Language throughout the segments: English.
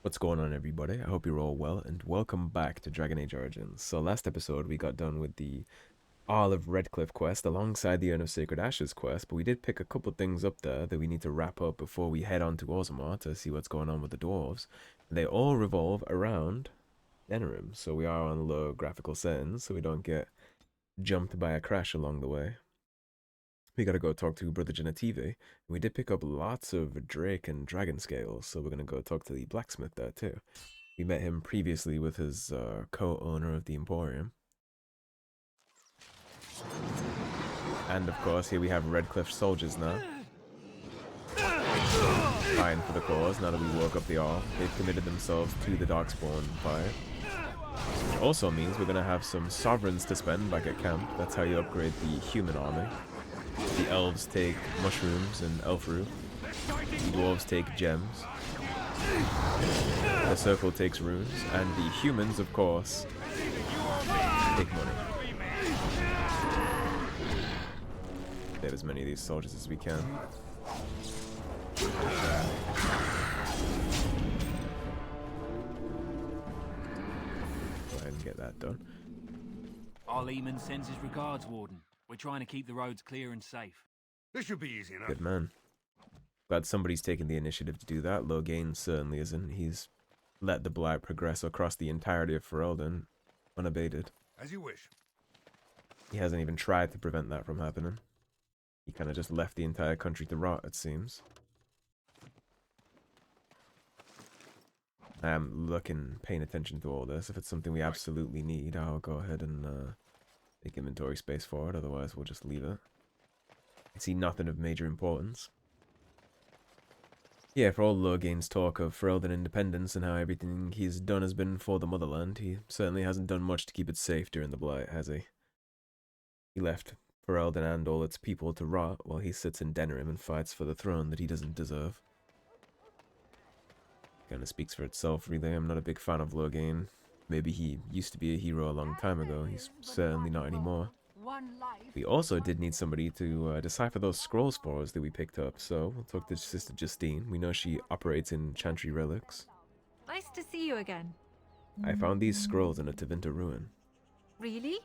What's going on, everybody? I hope you're all well, and welcome back to Dragon Age Origins. So last episode we got done with the Isle of Redcliffe quest alongside the Urn of Sacred Ashes quest, but we did pick a couple things up there that we need to wrap up before we head on to Orzammar to see what's going on with the dwarves. They all revolve around Denerim, so we are on low graphical settings so we don't get jumped by a crash along the way. We gotta go talk to Brother Genitivi. We did pick up lots of Drake and Dragon scales, so we're gonna go talk to the blacksmith there too. We met him previously with his co-owner of the Emporium. And of course, here we have Redcliffe Soldiers now. Fighting for the cause now that we woke up the Arl. They've committed themselves to the Darkspawn fire. Which also means we're gonna have some sovereigns to spend back at camp. That's how you upgrade the human army. The elves take mushrooms and elfru. The dwarves take gems. The circle takes runes. And the humans, of course, take money. Save as many of these soldiers as we can. Go ahead and get that done. Our Leman sends his regards, Warden. We're trying to keep the roads clear and safe. This should be easy enough. Good man. Glad somebody's taken the initiative to do that. Logain certainly isn't. He's let the blight progress across the entirety of Ferelden unabated. As you wish. He hasn't even tried to prevent that from happening. He kind of just left the entire country to rot, it seems. I am paying attention to all this. If it's something we absolutely need, I'll go ahead and make inventory space for it. Otherwise, we'll just leave it. I see nothing of major importance. Yeah, for all Logain's talk of Ferelden independence and how everything he's done has been for the motherland, he certainly hasn't done much to keep it safe during the Blight, has he? He left Ferelden and all its people to rot while he sits in Denerim and fights for the throne that he doesn't deserve. Kind of speaks for itself, really. I'm not a big fan of Logain. Maybe he used to be a hero a long time ago. He's certainly not anymore. We also did need somebody to decipher those scrolls for us that we picked up, so we'll talk to Sister Justine. We know she operates in Chantry Relics. Nice to see you again. I found these scrolls in a Tevinter ruin. Really?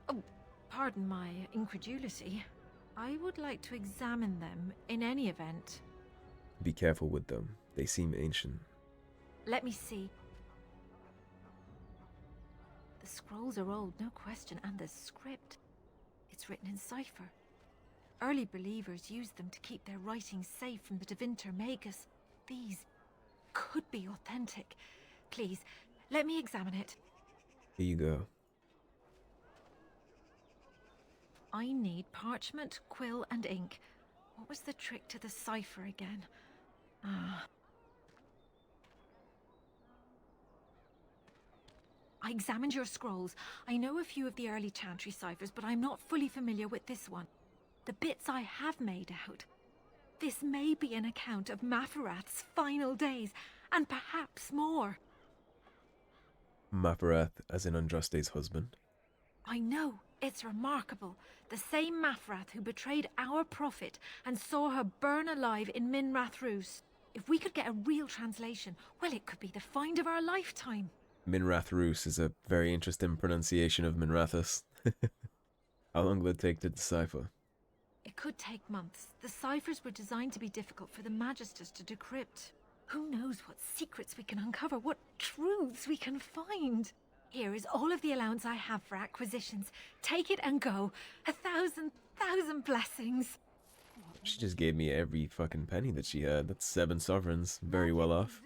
Oh, pardon my incredulity. I would like to examine them in any event. Be careful with them. They seem ancient. Let me see. The scrolls are old, no question, and the script. It's written in cipher. Early believers used them to keep their writings safe from the Tevinter Magus. These could be authentic. Please, let me examine it. Here you go. I need parchment, quill, and ink. What was the trick to the cipher again? I examined your scrolls. I know a few of the early Chantry ciphers, but I'm not fully familiar with this one. The bits I have made out. This may be an account of Maferath's final days, and perhaps more. Maferath, as in Andraste's husband. I know. It's remarkable. The same Maferath who betrayed our prophet and saw her burn alive in Minrath Rus. If we could get a real translation, well, it could be the find of our lifetime. Minrath Rus is a very interesting pronunciation of Minrathus. How long will it take to decipher? It could take months. The ciphers were designed to be difficult for the Magisters to decrypt. Who knows what secrets we can uncover, what truths we can find. Here is all of the allowance I have for acquisitions. Take it and go. 1,000 blessings. She just gave me every fucking penny that she had. That's 7 sovereigns. Very well off.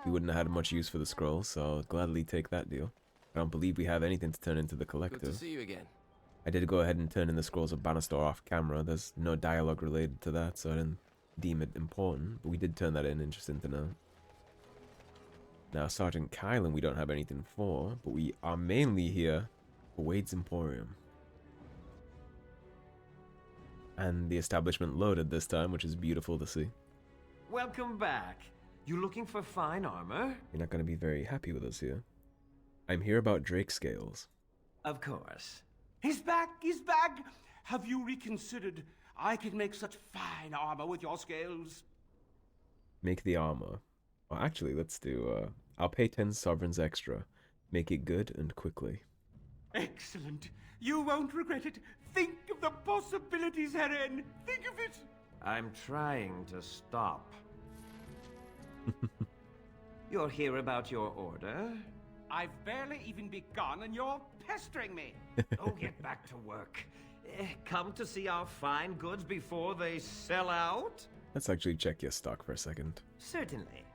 We wouldn't have had much use for the scroll, so I'll gladly take that deal. I don't believe we have anything to turn into the collective. Good to see you again. I did go ahead and turn in the scrolls of Banastor off camera. There's no dialogue related to that, so I didn't deem it important. But we did turn that in, interesting to know. Now, Sergeant Kylan we don't have anything for, but we are mainly here for Wade's Emporium. And the establishment loaded this time, which is beautiful to see. Welcome back. You looking for fine armor? You're not going to be very happy with us here. I'm here about Drake scales. Of course. He's back, he's back. Have you reconsidered? I could make such fine armor with your scales. Make the armor. Well, actually, let's do, I'll pay 10 sovereigns extra. Make it good and quickly. Excellent. You won't regret it. Think of the possibilities, Herren. Think of it. I'm trying to stop. You're here about your order? I've barely even begun and you're pestering me. Oh, get back to work. Come to see our fine goods before they sell out? Let's actually check your stock for a second. Certainly.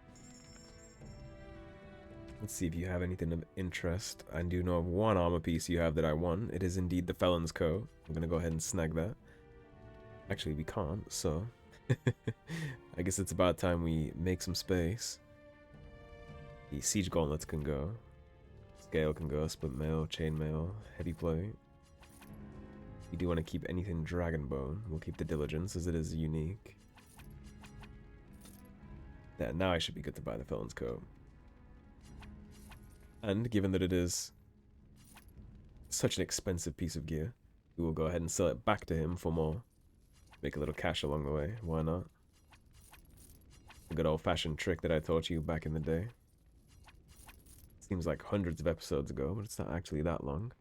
Let's see if you have anything of interest. I do know of one armor piece you have that I want. It is indeed the Felon's Coat. I'm gonna go ahead and snag that. Actually, we can't, so... I guess it's about time we make some space. The Siege Gauntlets can go. Scale can go, Split Mail, Chainmail, Heavy Plate. We do want to keep anything Dragonbone. We'll keep the Diligence as it is unique. Yeah, now I should be good to buy the Felon's Coat. And given that it is such an expensive piece of gear, we will go ahead and sell it back to him for more. Make a little cash along the way. Why not? A good old-fashioned trick that I taught you back in the day. Seems like hundreds of episodes ago, but it's not actually that long.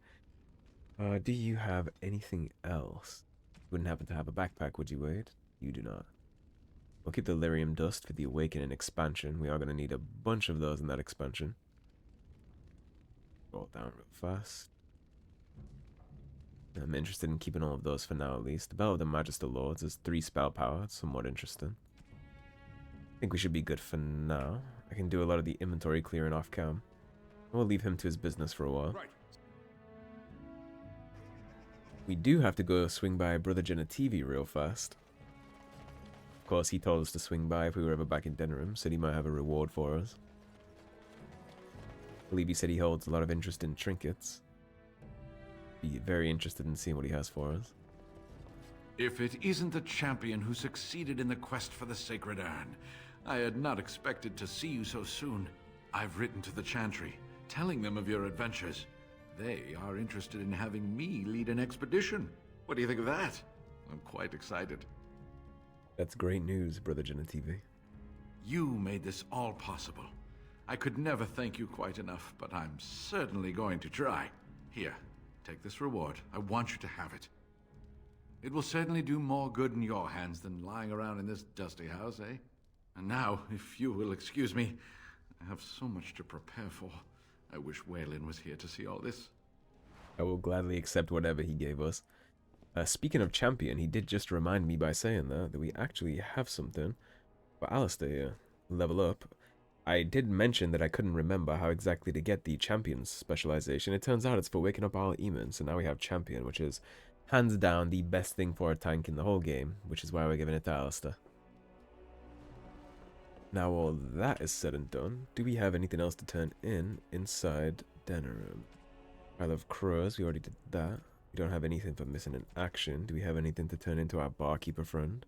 Do you have anything else? Wouldn't happen to have a backpack, would you, Wade? You do not. We'll keep the Lyrium Dust for the Awakening expansion. We are going to need a bunch of those in that expansion. Roll down real fast. I'm interested in keeping all of those for now, at least. The Bell of the Magister Lords is 3 spell power. It's somewhat interesting. I think we should be good for now. I can do a lot of the inventory clearing off cam. We'll leave him to his business for a while. Right. We do have to go swing by Brother Genitivi real fast. Of course, he told us to swing by if we were ever back in Denerim, said he might have a reward for us. I believe he said he holds a lot of interest in trinkets. Be very interested in seeing what he has for us. If it isn't the champion who succeeded in the quest for the Sacred Urn, I had not expected to see you so soon. I've written to the Chantry, telling them of your adventures. They are interested in having me lead an expedition. What do you think of that? I'm quite excited. That's great news, Brother Genitivi. You made this all possible. I could never thank you quite enough, but I'm certainly going to try. Here, take this reward. I want you to have it. It will certainly do more good in your hands than lying around in this dusty house, eh? And now, if you will excuse me, I have so much to prepare for. I wish Waylon was here to see all this. I will gladly accept whatever he gave us. Speaking of champion, he did just remind me by saying that we actually have something for Alistair. Level up. I did mention that I couldn't remember how exactly to get the champion's specialization. It turns out it's for waking up all Emons, so now we have champion, which is hands down the best thing for a tank in the whole game, which is why we're giving it to Alistair. Now all that is said and done, do we have anything else to turn in inside Denerim? Pile of Crows, we already did that. We don't have anything for missing in action. Do we have anything to turn into our barkeeper friend?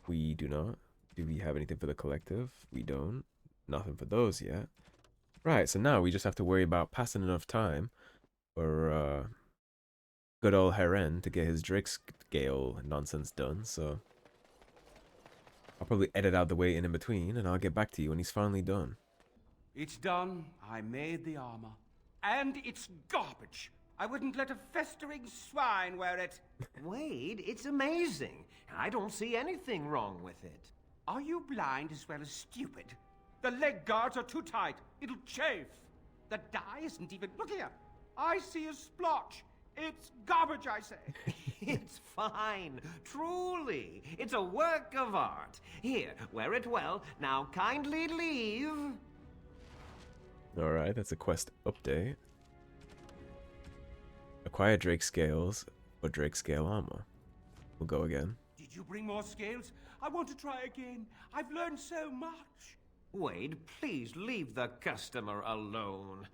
We do not. Do we have anything for the collective? We don't. Nothing for those yet. Right, so now we just have to worry about passing enough time for good old Herren to get his Drake scale nonsense done, so I'll probably edit out the waiting in between, and I'll get back to you when he's finally done. It's done. I made the armor. And it's garbage. I wouldn't let a festering swine wear it. Wade, it's amazing. I don't see anything wrong with it. Are you blind as well as stupid? The leg guards are too tight. It'll chafe. The dye isn't even... Look here. I see a splotch. It's garbage, I say. It's fine. Truly. It's a work of art. Here, wear it well. Now kindly leave. Alright, that's a quest update. Acquire Drake Scales or Drake Scale Armor. We'll go again. Did you bring more scales? I want to try again. I've learned so much. Wade, please leave the customer alone.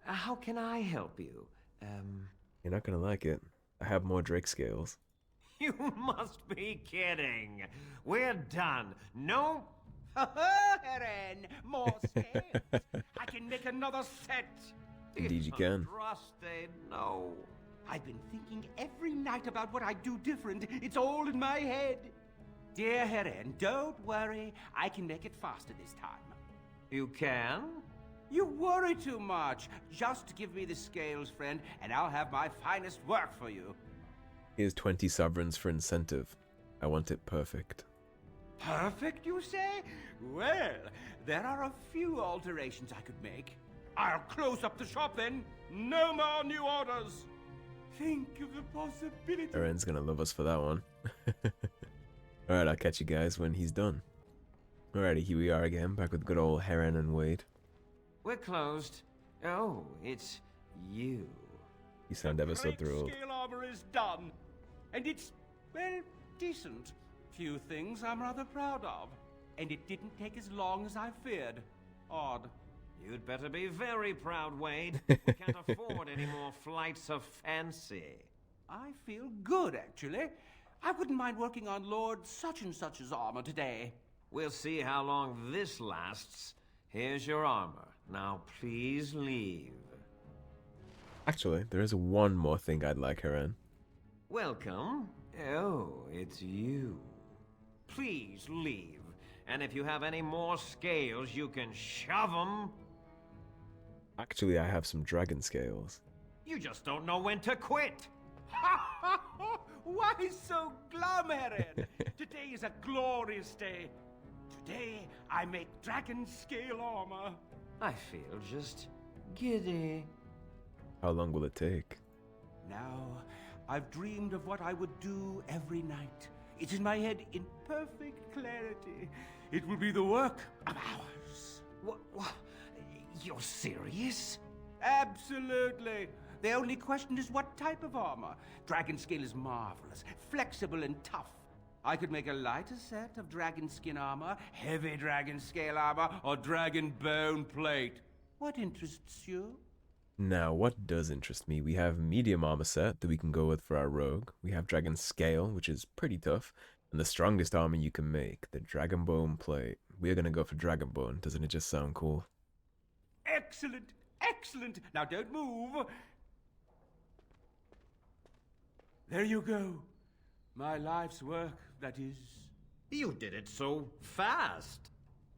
How can I help you? You're not gonna like it. I have more Drake Scales. You must be kidding. We're done. No. Herren, more scales. I can make another set. Indeed you can. Trusted, no. I've been thinking every night about what I do different. It's all in my head. Dear Herren, don't worry. I can make it faster this time. You can? You worry too much. Just give me the scales, friend, and I'll have my finest work for you. Here's 20 sovereigns for incentive. I want it perfect. Perfect, you say? Well, there are a few alterations I could make. I'll close up the shop then. No more new orders. Think of the possibility. Herren's gonna love us for that one. Alright, I'll catch you guys when he's done. Alrighty, here we are again, back with good old Herren and Wade. We're closed. Oh, it's you. You sound ever so Great thrilled. scale armor is done. And it's, well, decent. Few things I'm rather proud of. And it didn't take as long as I feared. Odd. You'd better be very proud, Wade. We can't afford any more flights of fancy. I feel good, actually. I wouldn't mind working on Lord such-and-such's armor today. We'll see how long this lasts. Here's your armor. Now please leave. Actually, there is one more thing I'd like, Herren. Welcome. Oh, it's you. Please leave. And if you have any more scales, you can shove them. Actually, I have some dragon scales. You just don't know when to quit. Why so glum, Herren? Today is a glorious day. Today, I make dragon scale armor. I feel just giddy. How long will it take? Now, I've dreamed of what I would do every night. It's in my head in perfect clarity. It will be the work of hours. What? You're serious? Absolutely. The only question is what type of armor. Dragon scale is marvelous, flexible and tough. I could make a lighter set of dragon skin armor, heavy dragon scale armor, or dragon bone plate. What interests you? Now, what does interest me? We have medium armor set that we can go with for our rogue. We have dragon scale, which is pretty tough. And the strongest armor you can make, the Dragonbone plate. We're gonna go for Dragonbone. Doesn't it just sound cool? Excellent, excellent. Now don't move. There you go. My life's work, that is. You did it so fast.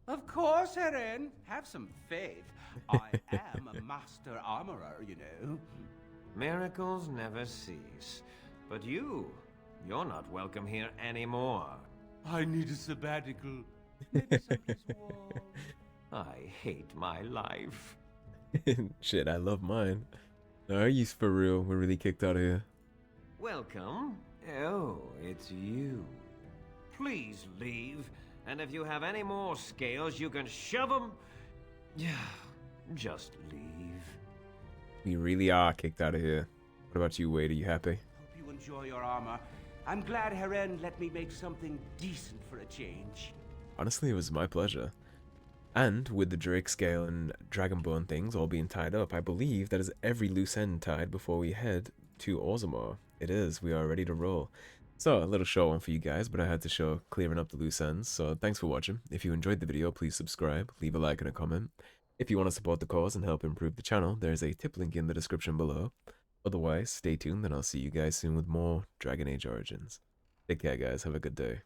Of course, Herren. Have some faith. I am a master armorer, you know. Miracles never cease. But you're not welcome here anymore. I need a sabbatical. Maybe someplace warm. I hate my life. Shit, I love mine. Are you for real? We're really kicked out of here. Welcome. Oh, it's you. Please leave. And if you have any more scales, you can shove them. Yeah, just leave. We really are kicked out of here. What about you, Wade? Are you happy? Hope you enjoy your armor. I'm glad Herren let me make something decent for a change. Honestly, it was my pleasure. And with the Drake scale and Dragonbone things all being tied up, I believe that is every loose end tied before we head to Orzammar. It is. We are ready to roll. So, a little short one for you guys, but I had to show clearing up the loose ends. So, thanks for watching. If you enjoyed the video, please subscribe, leave a like and a comment. If you want to support the cause and help improve the channel, there's a tip link in the description below. Otherwise, stay tuned and I'll see you guys soon with more Dragon Age Origins. Take care, guys. Have a good day.